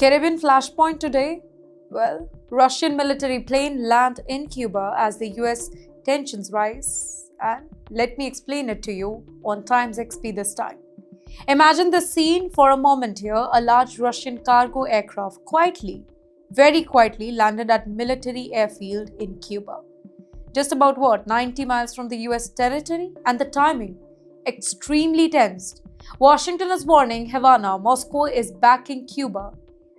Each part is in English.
Caribbean flashpoint today? Well, Russian military plane land in Cuba as the US tensions rise. And let me explain it to you on Times XP this time. Imagine the scene for a moment here. A large Russian cargo aircraft very quietly landed at military airfield in Cuba. Just about 90 miles from the US territory? And the timing? Extremely tensed. Washington is warning Havana, Moscow is backing Cuba.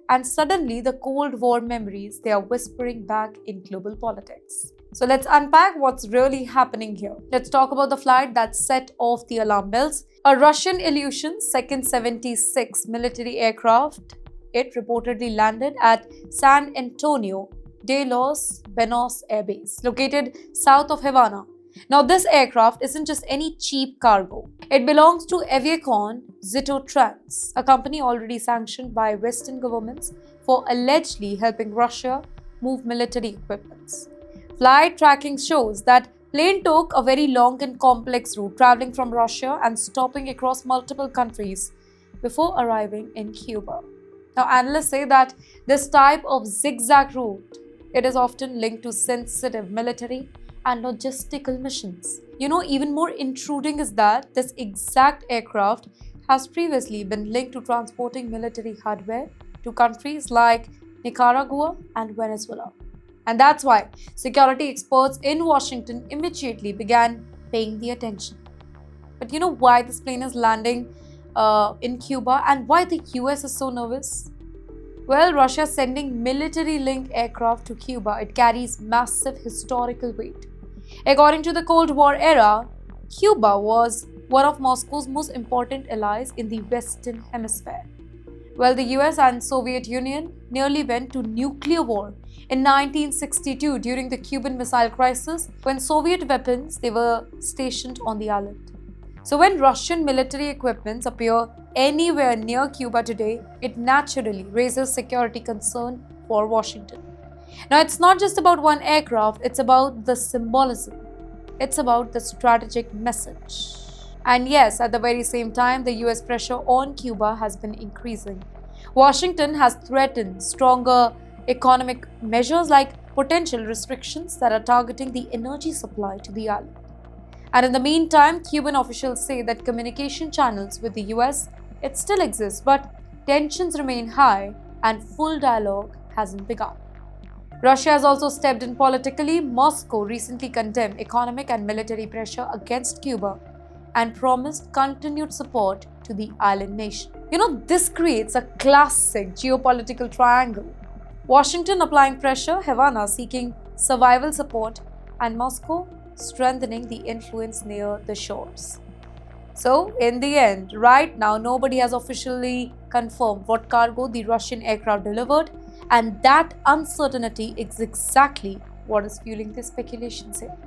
And suddenly, the Cold War memories, they are whispering back in global politics. So let's unpack what's really happening here. Let's talk about the flight that set off the alarm bells. A Russian Ilyushin Second 76 military aircraft, it reportedly landed at San Antonio de los Banos Air Base, located south of Havana. Now, this aircraft isn't just any cheap cargo. It belongs to Aviacon Zitotrans, a company already sanctioned by Western governments for allegedly helping Russia move military equipment. Flight tracking shows that plane took a very long and complex route, traveling from Russia and stopping across multiple countries before arriving in Cuba. Now, analysts say that this type of zigzag route, it is often linked to sensitive military and logistical missions. Even more intruding is that this exact aircraft has previously been linked to transporting military hardware to countries like Nicaragua and Venezuela. And that's why security experts in Washington immediately began paying the attention. But you know why this plane is landing in Cuba and why the US is so nervous? Well, Russia sending military-linked aircraft to Cuba, it carries massive historical weight. According to the Cold War era, Cuba was one of Moscow's most important allies in the Western Hemisphere. Well, the US and Soviet Union nearly went to nuclear war in 1962 during the Cuban Missile Crisis, when Soviet weapons they were stationed on the island. So when Russian military equipments appear anywhere near Cuba today, it naturally raises security concern for Washington. Now, it's not just about one aircraft, it's about the symbolism. It's about the strategic message. And yes, at the very same time, the US pressure on Cuba has been increasing. Washington has threatened stronger economic measures like potential restrictions that are targeting the energy supply to the island. And in the meantime, Cuban officials say that communication channels with the US, it still exists, but tensions remain high and full dialogue hasn't begun. Russia has also stepped in politically. Moscow recently condemned economic and military pressure against Cuba and promised continued support to the island nation. This creates a classic geopolitical triangle. Washington applying pressure, Havana seeking survival support, and Moscow strengthening the influence near the shores. So, in the end, right now, nobody has officially confirmed what cargo the Russian aircraft delivered, and that uncertainty is exactly what is fueling the speculations here.